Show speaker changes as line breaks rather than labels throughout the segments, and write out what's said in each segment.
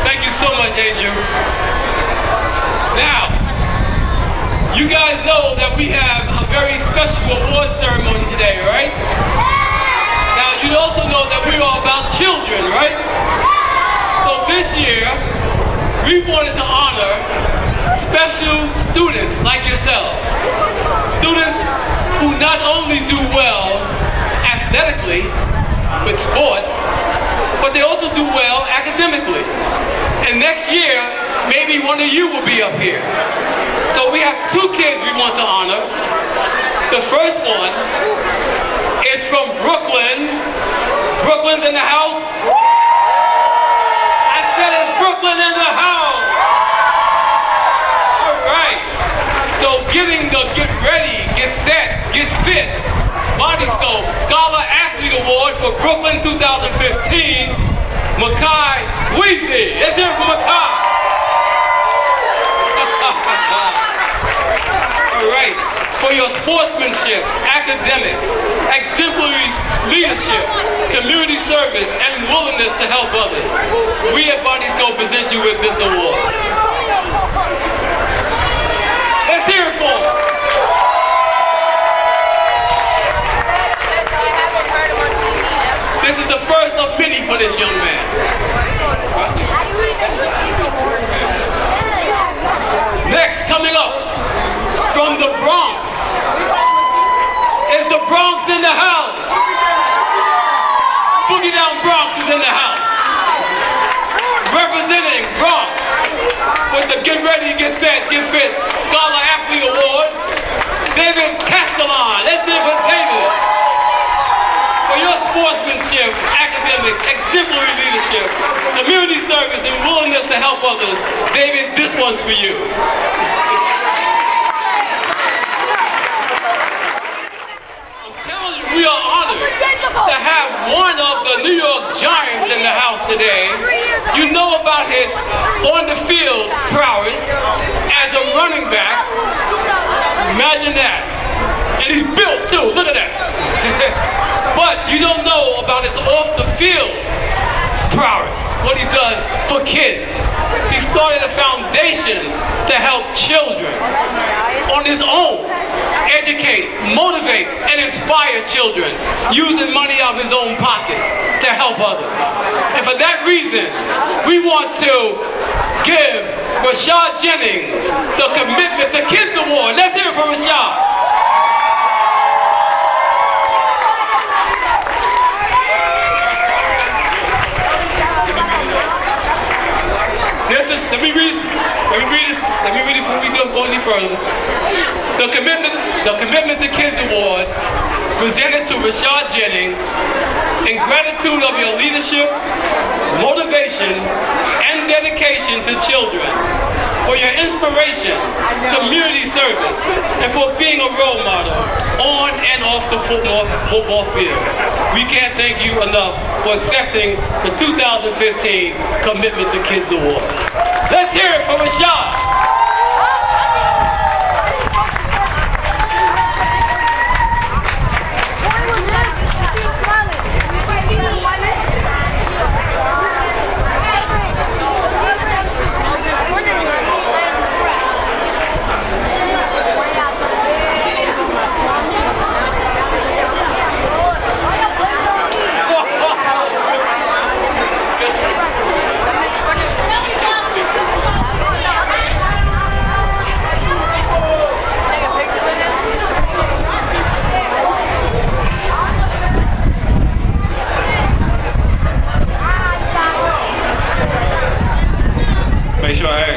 Thank you so much, Angel. Now, you guys know that we have a very special award ceremony today, right? Now, you also know that we are about children, right? So this year, we wanted to honor special students like yourselves. Students who not only do well athletically with sports, but they also do well academically. And next year, maybe one of you will be up here. So we have two kids we want to honor. The first one is from Brooklyn. Brooklyn's in the house. I said it's Brooklyn in the house. All right. So getting the get ready, get set, get fit Body Scope Scholar Athlete Award for Brooklyn 2015, Makai Weezy. Let's hear it from Makai. All right. For your sportsmanship, academics, exemplary leadership, community service, and willingness to help others, we at Body Scope present you with this award. Let's hear it for him. This is the first of many for this young man. Next, coming up from the Bronx, is the Bronx in the house. Boogie Down Bronx is in the house. Representing Bronx with the Get Ready, Get Set, Get Fit Scholar Athlete Award, David Castellan. Let's hear it for David. For your sportsmanship, academics, exemplary leadership, community service, and willingness to help others, David, this one's for you. I'm telling you, we are honored to have one of the New York Giants in the house today. You know about his on-the-field prowess as a running back. Imagine that. And he's built too, look at that. But you don't know about his off-the-field prowess, what he does for kids. He started a foundation to help children on his own, to educate, motivate, and inspire children, using money out of his own pocket to help others. And for that reason, we want to give Rashad Jennings the Commitment to Kids Award. Let's hear it for Rashad. Let me read it before we go any further. The Commitment to Kids Award, presented to Rashad Jennings in gratitude of your leadership, motivation, and dedication to children, for your inspiration, community service, and for being a role model on and off the football field. We can't thank you enough for accepting the 2015 Commitment to Kids Award. Let's hear it for Rashad.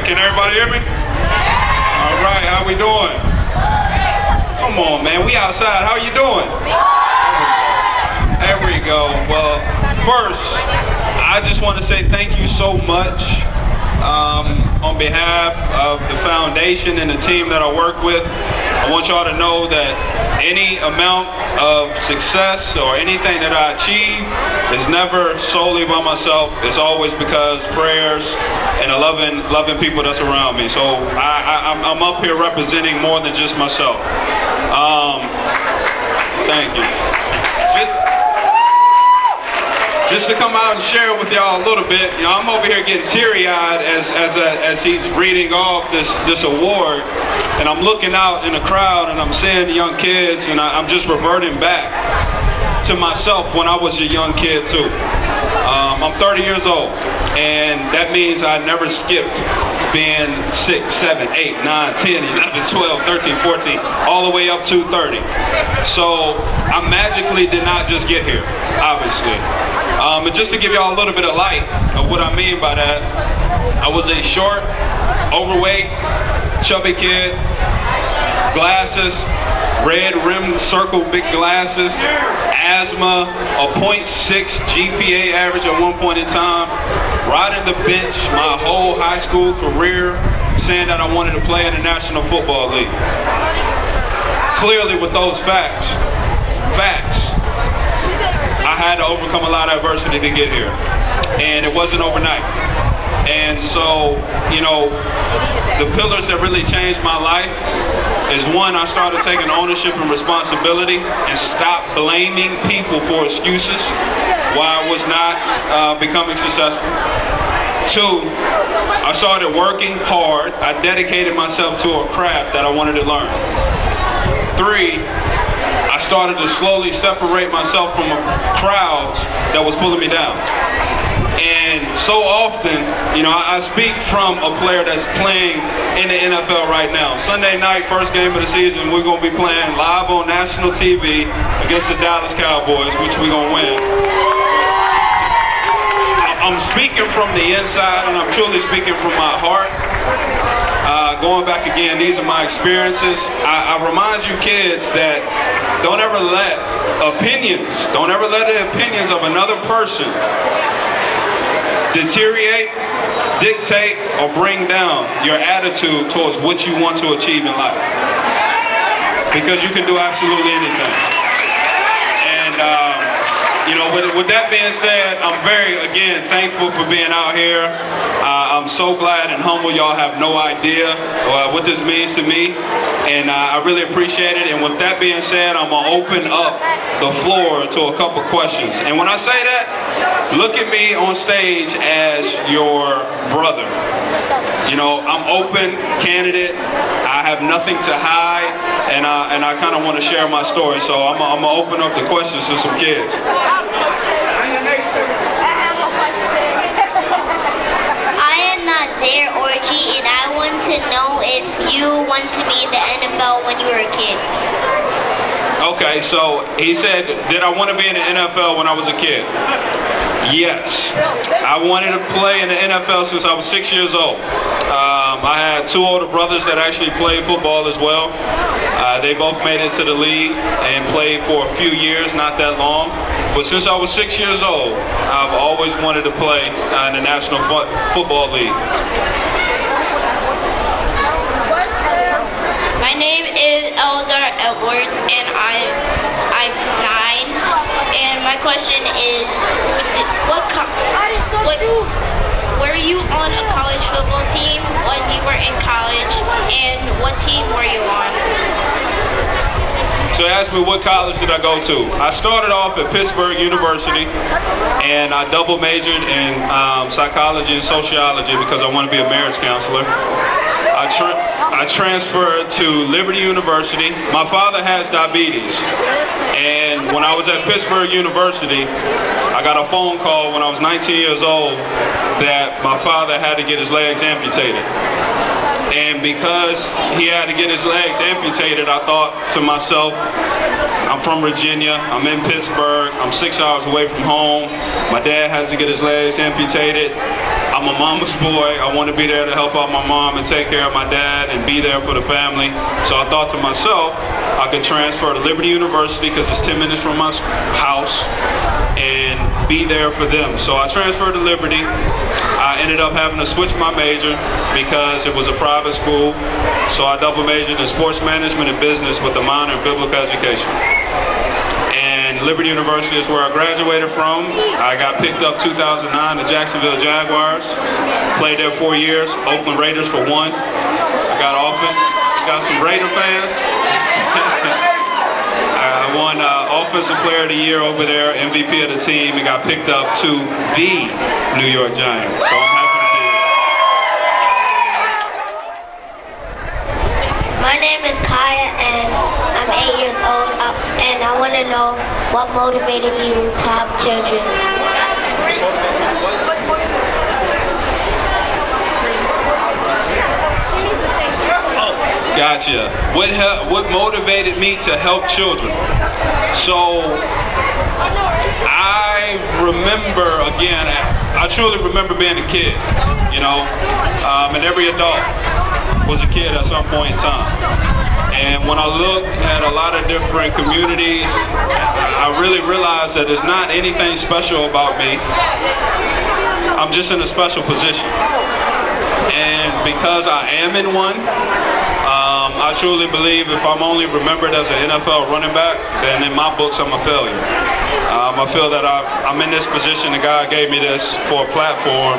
Can everybody hear me? All right, how we doing? Come on, man, we outside. How you doing? There we go. Well, first, I just want to say thank you so much on behalf of the foundation and the team that I work with. I want y'all to know that any amount of success or anything that I achieve is never solely by myself. It's always because prayers and the loving people that's around me. So I'm up here representing more than just myself. Thank you. just to come out and share with y'all a little bit. You know, I'm over here getting teary-eyed as he's reading off this award, and I'm looking out in the crowd and I'm seeing the young kids, and I'm just reverting back to myself when I was a young kid too. I'm 30 years old, and that means I never skipped being 6, 7, 8, 9, 10, 11, 12, 13, 14, all the way up to 30. So I magically did not just get here, obviously. And just to give y'all a little bit of light of what I mean by that, I was a short, overweight, chubby kid, glasses, red rimmed circle big glasses, asthma, a 0.6 GPA average at one point in time, riding the bench my whole high school career, saying that I wanted to play in the National Football League. Clearly with those facts, I had to overcome a lot of adversity to get here. And it wasn't overnight. And so, you know, the pillars that really changed my life is, one, I started taking ownership and responsibility and stopped blaming people for excuses why I was not becoming successful. 2, I started working hard. I dedicated myself to a craft that I wanted to learn. 3, I started to slowly separate myself from crowds that was pulling me down. And so often, you know, I speak from a player that's playing in the NFL right now. Sunday night, first game of the season, we're going to be playing live on national TV against the Dallas Cowboys, which we're going to win. I'm speaking from the inside, and I'm truly speaking from my heart. Going back again, these are my experiences. I remind you kids that don't ever let the opinions of another person deteriorate, dictate, or bring down your attitude towards what you want to achieve in life. Because you can do absolutely anything. And you know, with that being said, I'm very, again, thankful for being out here. I'm so glad and humble. Y'all have no idea what this means to me. And I really appreciate it. And with that being said, I'm going to open up the floor to a couple questions. And when I say that, look at me on stage as your brother. You know, I'm open, candid. I have nothing to hide. And I kind of want to share my story. So I'm going to open up the questions to some kids.
And I want to know if you want to be in the NFL when you were a kid.
Okay, so he said, did I want to be in the NFL when I was a kid? Yes. I wanted to play in the NFL since I was 6 years old. I had 2 older brothers that actually played football as well. They both made it to the league and played for a few years, not that long. But since I was 6 years old, I've always wanted to play in the National Football League.
My name is Eldar Edwards, and I'm 9. And my question is, were you on a college football team when you were in college, and what team were you on?
So they asked me what college did I go to. I started off at Pittsburgh University, and I double majored in psychology and sociology because I want to be a marriage counselor. I transferred to Liberty University. My father has diabetes, and when I was at Pittsburgh University, I got a phone call when I was 19 years old that my father had to get his legs amputated. And because he had to get his legs amputated, I thought to myself, I'm from Virginia, I'm in Pittsburgh, I'm 6 hours away from home, my dad has to get his legs amputated, I'm a mama's boy, I want to be there to help out my mom and take care of my dad and be there for the family. So I thought to myself, I could transfer to Liberty University because it's 10 minutes from my house and be there for them. So I transferred to Liberty. I ended up having to switch my major because it was a private school. So I double majored in sports management and business with a minor in biblical education. And Liberty University is where I graduated from. I got picked up 2009 to Jacksonville Jaguars. Played there 4 years. Oakland Raiders for 1. I got offered. Got some Raider fans. I I won Offensive Player of the Year over there, MVP of the team, and got picked up to the New York Giants. So I'm happy to be here.
My name is Kaya, and I'm 8 years old, and I want to know what motivated you to help children.
Gotcha. What motivated me to help children? So I remember, again, I truly remember being a kid, you know, and every adult was a kid at some point in time. And when I look at a lot of different communities, I really realized that there's not anything special about me. I'm just in a special position. And because I am in one, I truly believe if I'm only remembered as an NFL running back, then in my books I'm a failure. I feel that I'm in this position, and God gave me this for a platform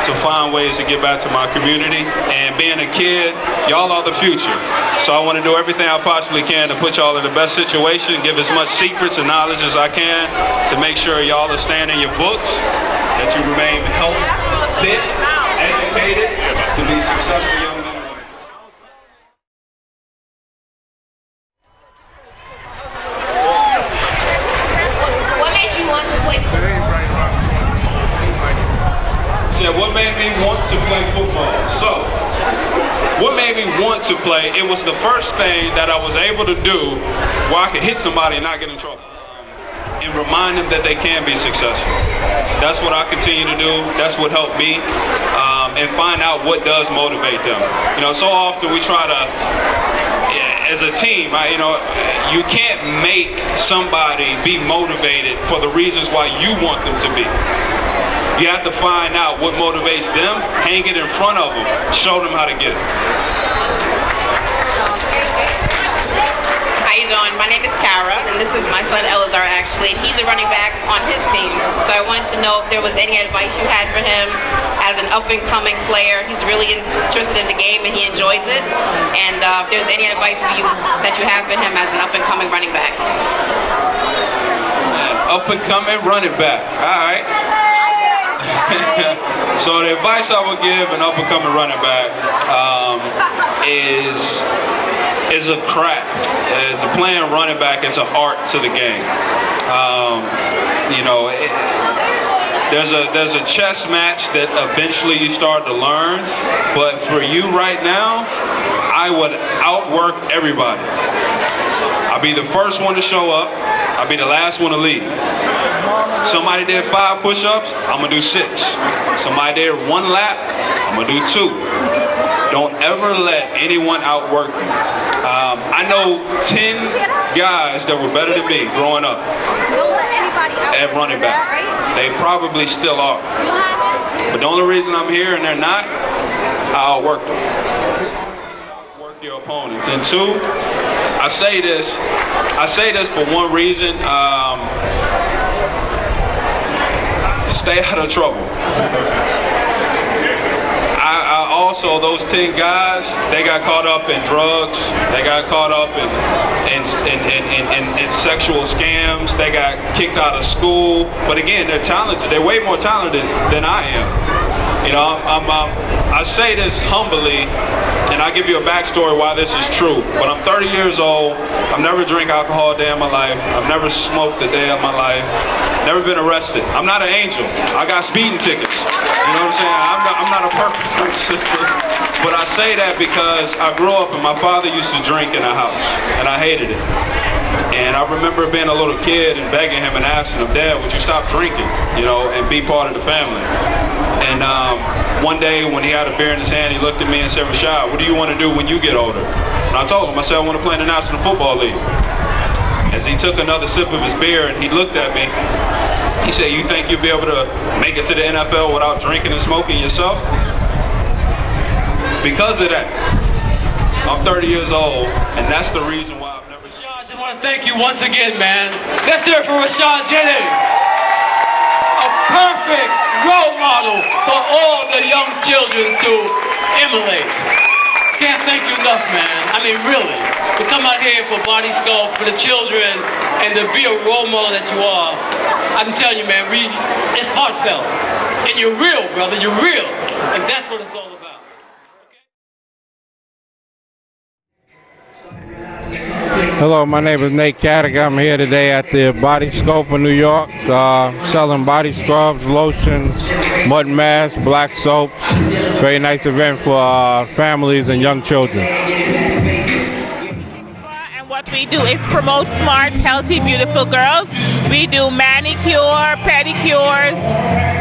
to find ways to get back to my community. And being a kid, y'all are the future. So I want to do everything I possibly can to put y'all in the best situation, give as much secrets and knowledge as I can to make sure y'all are staying in your books, that you remain healthy, fit, educated, to be successful young men. What made me want to play football? So, what made me want to play? It was the first thing that I was able to do where I could hit somebody and not get in trouble, and remind them that they can be successful. That's what I continue to do. That's what helped me, and find out what does motivate them. You know, so often we try to, as a team, you can't make somebody be motivated for the reasons why you want them to be. You have to find out what motivates them, hang it in front of them, show them how to get it.
How you doing? My name is Kara, and this is my son Elazar, actually. He's a running back on his team. So I wanted to know if there was any advice you had for him as an up-and-coming player. He's really interested in the game, and he enjoys it. And if there's any advice for you that you have for him as an up-and-coming running back.
Up-and-coming running back. All right. So the advice I would give an up-and-coming running back is a craft. It's a playing running back. It's an art to the game. There's a chess match that eventually you start to learn, but for you right now, I would outwork everybody. I'll be the first one to show up. I'll be the last one to leave. Somebody did 5 push-ups, I'm gonna do 6. Somebody did 1 lap, I'm gonna do 2. Don't ever let anyone outwork you. I know 10 guys that were better than me growing up at running back. They probably still are. But the only reason I'm here and they're not, I outwork them. Outwork your opponents. And 2, I say this for one reason. Stay out of trouble. I also, those 10 guys, they got caught up in drugs. They got caught up in sexual scams. They got kicked out of school. But again, they're talented. They're way more talented than I am. You know, I say this humbly, and I'll give you a backstory why this is true. But I'm 30 years old. I've never drank alcohol a day in my life. I've never smoked a day of my life. Never been arrested. I'm not an angel. I got speeding tickets. You know what I'm saying? I'm not a perfect person. But I say that because I grew up and my father used to drink in the house, and I hated it. And I remember being a little kid and begging him and asking him, Dad, would you stop drinking, you know, and be part of the family? And one day when he had a beer in his hand, he looked at me and said, Rashad, what do you want to do when you get older? And I told him, I said, I want to play in the National Football League. As he took another sip of his beer and he looked at me, he said, you think you'll be able to make it to the NFL without drinking and smoking yourself? Because of that, I'm 30 years old, and that's the reason why I've never...
Rashad, I just want to thank you once again, man. Let's hear it for Rashad Jennings. A perfect role model for all the young children to emulate. can't thank you enough, man. I mean, really. To come out here for Body Sculpt, for the children, and to be a role model that you are, I'm telling you, man, it's heartfelt. And you're real, brother, you're real. And that's what it's all about.
Hello, my name is Nate Caddick. I'm here today at the Body Sculpt in New York, selling body scrubs, lotions, mud masks, black soaps. Very nice event for families and young children.
And what we do is promote smart, healthy, beautiful girls. We do manicure, pedicures,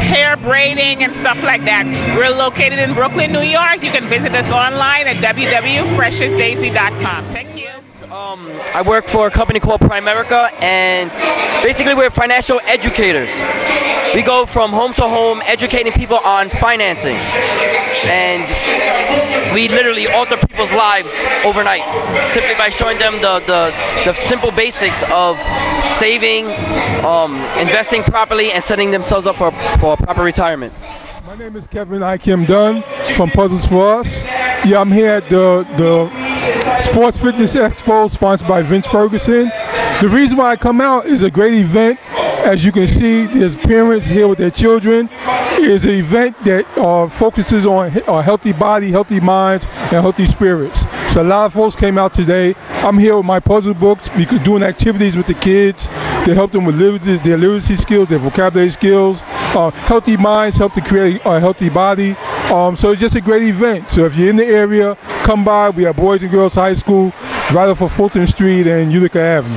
hair braiding, and stuff like that. We're located in Brooklyn, New York. You can visit us online at www.preciousdaisy.com. Thank you.
I work for a company called Primerica, and basically we're financial educators. We go from home to home educating people on financing, and we literally alter people's lives overnight simply by showing them the simple basics of saving, investing properly, and setting themselves up for proper retirement.
My name is Kevin Ikem Dunn from Puzzles for Us. Yeah, I'm here at the Sports Fitness Expo sponsored by Vince Ferguson. The reason why I come out is a great event. As you can see, there's parents here with their children. It's an event that focuses on a healthy body, healthy minds, and healthy spirits. So a lot of folks came out today. I'm here with my puzzle books because doing activities with the kids to help them with their literacy skills, their vocabulary skills. Healthy minds help to create a healthy body. So it's just a great event. So if you're in the area, come by. We have Boys and Girls High School right off of Fulton Street and Utica Avenue.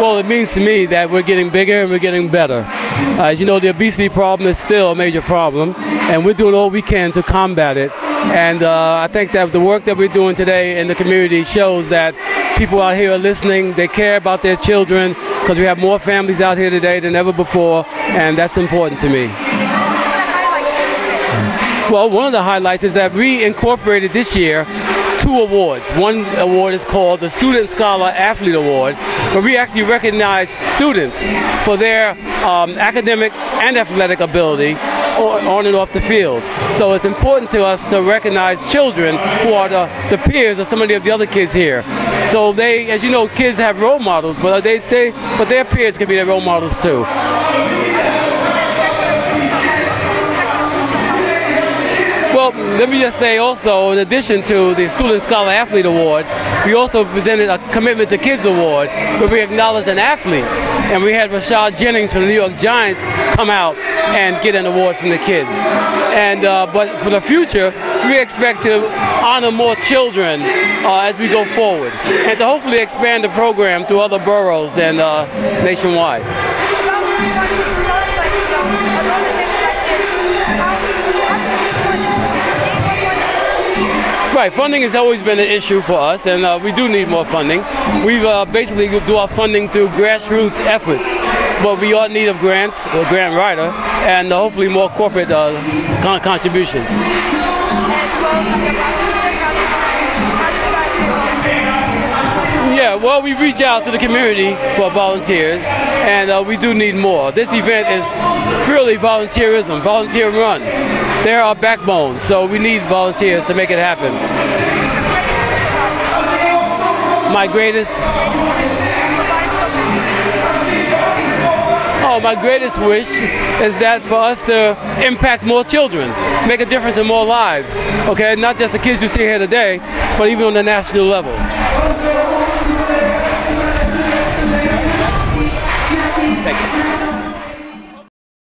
Well, it means to me that we're getting bigger and we're getting better. As you know, the obesity problem is still a major problem, and we're doing all we can to combat it. And I think that the work that we're doing today in the community shows that people out here are listening, they care about their children, because we have more families out here today than ever before, and that's important to me. Well, one of the highlights is that we incorporated this year 2 awards. One award is called the Student Scholar Athlete Award, where we actually recognize students for their academic and athletic ability on and off the field. So it's important to us to recognize children who are the peers of some of the other kids here. So they, as you know, kids have role models, but but their peers can be their role models too. Well, let me just say also, in addition to the Student Scholar Athlete Award, we also presented a Commitment to Kids Award, where we acknowledged an athlete. And we had Rashad Jennings from the New York Giants come out and get an award from the kids. And but for the future, we expect to honor more children as we go forward, and to hopefully expand the program to other boroughs and nationwide. Right, funding has always been an issue for us, and we do need more funding. We basically do our funding through grassroots efforts, but we are in need of grants, a grant writer, and hopefully more corporate contributions. Yeah, well, we reach out to the community for volunteers, and we do need more. This event is purely volunteerism, volunteer run. They're our backbone, so we need volunteers to make it happen. My greatest wish is that for us to impact more children, make a difference in more lives, okay? Not just the kids you see here today, but even on the national level.